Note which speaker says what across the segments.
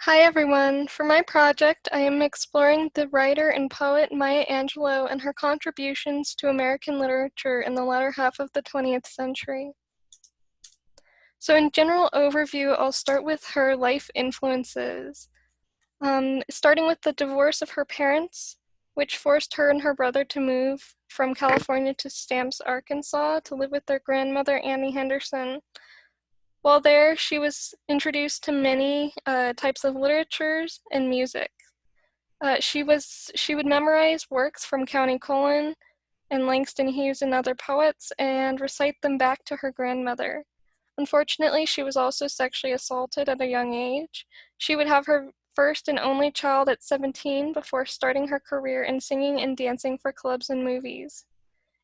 Speaker 1: Hi everyone! For my project, I am exploring the writer and poet Maya Angelou and her contributions to American literature in the latter half of the 20th century. So in general overview, I'll start with her life influences, starting with the divorce of her parents, which forced her and her brother to move from California to Stamps, Arkansas to live with their grandmother, Annie Henderson. While there, she was introduced to many types of literatures and music. She would memorize works from County Cullen and Langston Hughes and other poets and recite them back to her grandmother. Unfortunately, she was also sexually assaulted at a young age. She would have her first and only child at 17 before starting her career in singing and dancing for clubs and movies.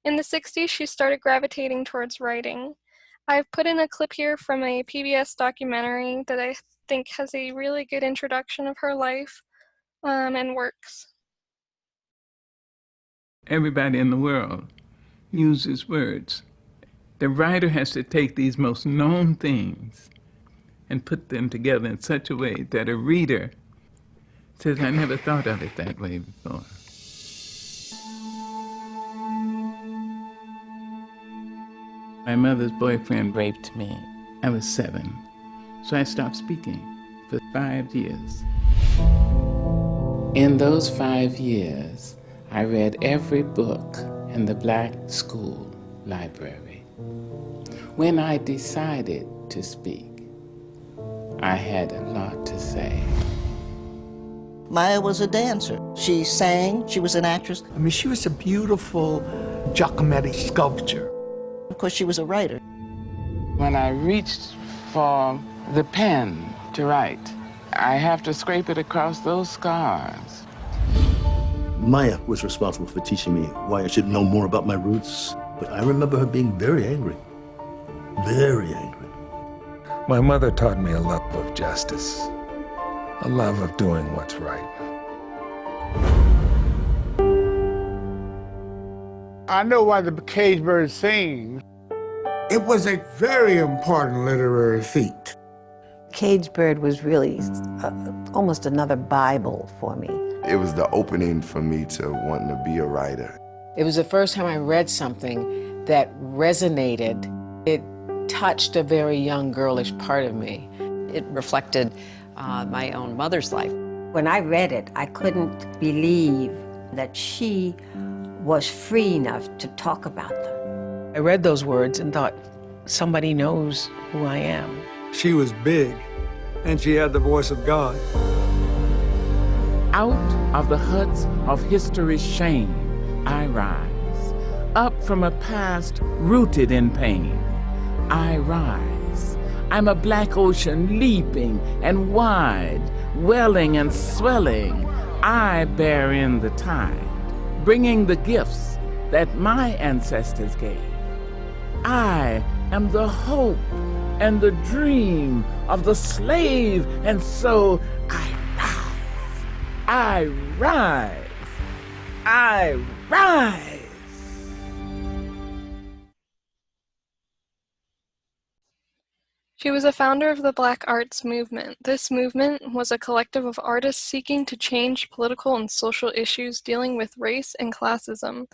Speaker 1: In the 60s, she started gravitating towards writing. I've put in a clip here from a PBS documentary that I think has a really good introduction of her life and works.
Speaker 2: Everybody in the world uses words. The writer has to take these most known things and put them together in such a way that a reader says, I never thought of it that way before. My mother's boyfriend raped me. I was 7, so I stopped speaking for 5 years. In those 5 years, I read every book in the black school library. When I decided to speak, I had a lot to say.
Speaker 3: Maya was a dancer. She sang, she was an actress.
Speaker 4: I mean, she was a beautiful Giacometti sculpture.
Speaker 3: Of course, she was a writer.
Speaker 2: When I reached for the pen to write, I have to scrape it across those scars.
Speaker 5: Maya was responsible for teaching me why I should know more about my roots, but I remember her being very angry. Very angry.
Speaker 6: My mother taught me a love of justice, a love of doing what's right.
Speaker 7: I know why the cage bird sings. It was a very important literary feat.
Speaker 8: Cage Bird was really almost another Bible for me.
Speaker 9: It was the opening for me to wanting to be a writer.
Speaker 10: It was the first time I read something that resonated. It touched a very young, girlish part of me.
Speaker 11: It reflected my own mother's life.
Speaker 8: When I read it, I couldn't believe that she was free enough to talk about them.
Speaker 10: I read those words and thought, somebody knows who I am.
Speaker 4: She was big, and she had the voice of God.
Speaker 2: Out of the huts of history's shame, I rise. Up from a past rooted in pain, I rise. I'm a black ocean leaping and wide, welling and swelling. I bear in the tide, bringing the gifts that my ancestors gave. I am the hope and the dream of the slave, and so I rise, I rise.
Speaker 1: She was a founder of the Black Arts Movement. This movement was a collective of artists seeking to change political and social issues dealing with race and classism.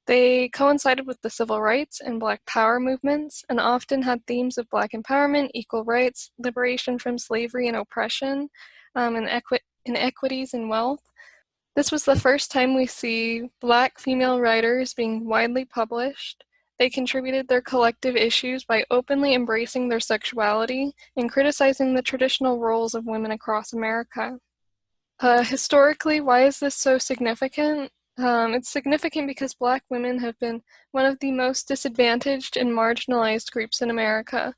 Speaker 1: They coincided with the civil rights and Black Power movements and often had themes of Black empowerment, equal rights, liberation from slavery and oppression, and inequities in wealth. This was the first time we see Black female writers being widely published. They contributed their collective issues by openly embracing their sexuality and criticizing the traditional roles of women across America. Historically, why is this so significant? It's significant because Black women have been one of the most disadvantaged and marginalized groups in America.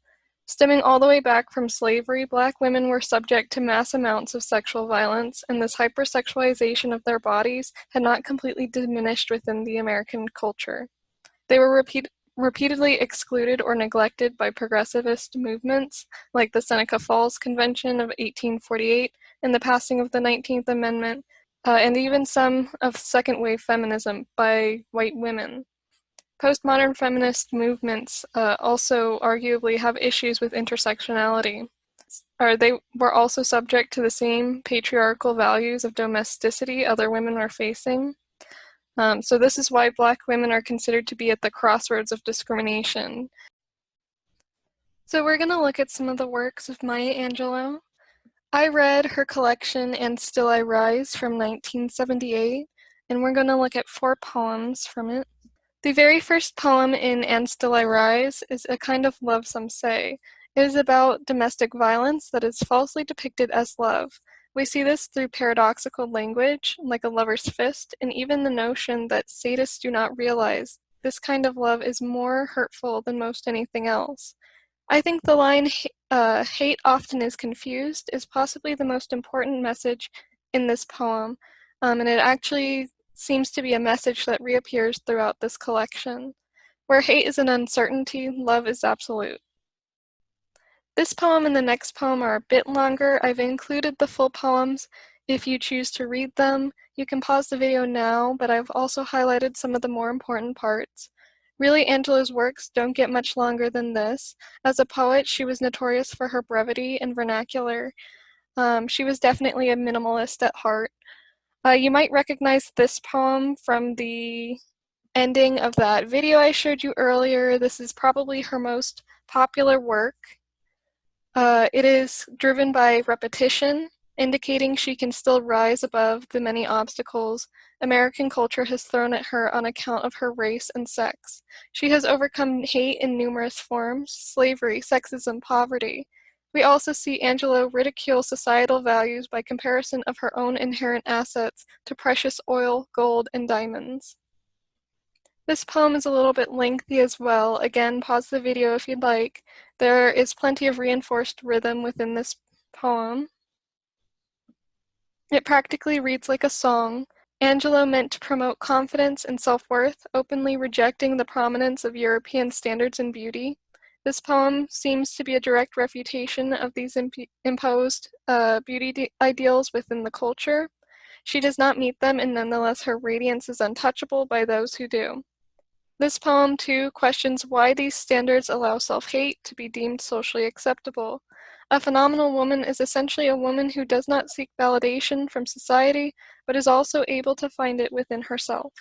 Speaker 1: Stemming all the way back from slavery, Black women were subject to mass amounts of sexual violence, and this hypersexualization of their bodies had not completely diminished within the American culture. They were repeatedly excluded or neglected by progressivist movements like the Seneca Falls Convention of 1848 and the passing of the 19th Amendment, and even some of second-wave feminism by white women. Postmodern feminist movements also arguably have issues with intersectionality. they were also subject to the same patriarchal values of domesticity other women were facing. So this is why Black women are considered to be at the crossroads of discrimination. So we're going to look at some of the works of Maya Angelou. I read her collection And Still I Rise from 1978, and we're going to look at 4 poems from it. The very first poem in And Still I Rise is A Kind of Love Some Say. It is about domestic violence that is falsely depicted as love. We see this through paradoxical language, like a lover's fist, and even the notion that sadists do not realize this kind of love is more hurtful than most anything else. I think the line, hate often is confused, is possibly the most important message in this poem, and it actually seems to be a message that reappears throughout this collection. Where hate is an uncertainty, love is absolute. This poem and the next poem are a bit longer. I've included the full poems if you choose to read them. You can pause the video now, but I've also highlighted some of the more important parts. Really, Angelou's works don't get much longer than this. As a poet, she was notorious for her brevity and vernacular. She was definitely a minimalist at heart. You might recognize this poem from the ending of that video I showed you earlier. This is probably her most popular work. It is driven by repetition, indicating she can still rise above the many obstacles American culture has thrown at her on account of her race and sex. She has overcome hate in numerous forms: slavery, sexism, poverty. We also see Angelou ridicule societal values by comparison of her own inherent assets to precious oil, gold, and diamonds. This poem is a little bit lengthy as well. Again, pause the video if you'd like. There is plenty of reinforced rhythm within this poem. It practically reads like a song. Angelou meant to promote confidence and self-worth, openly rejecting the prominence of European standards in beauty. This poem seems to be a direct refutation of these imposed beauty ideals within the culture. She does not meet them, and nonetheless her radiance is untouchable by those who do. This poem, too, questions why these standards allow self-hate to be deemed socially acceptable. A phenomenal woman is essentially a woman who does not seek validation from society, but is also able to find it within herself.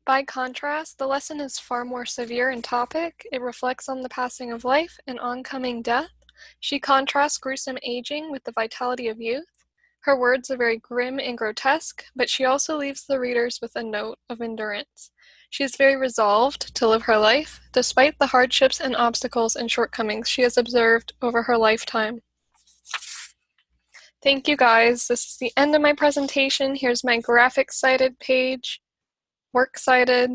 Speaker 1: By contrast, the lesson is far more severe in topic. It reflects on the passing of life and oncoming death. She contrasts gruesome aging with the vitality of youth. Her words are very grim and grotesque, but she also leaves the readers with a note of endurance. She is very resolved to live her life, despite the hardships and obstacles and shortcomings she has observed over her lifetime. Thank you guys. This is the end of my presentation. Here's my graphics cited page, works cited.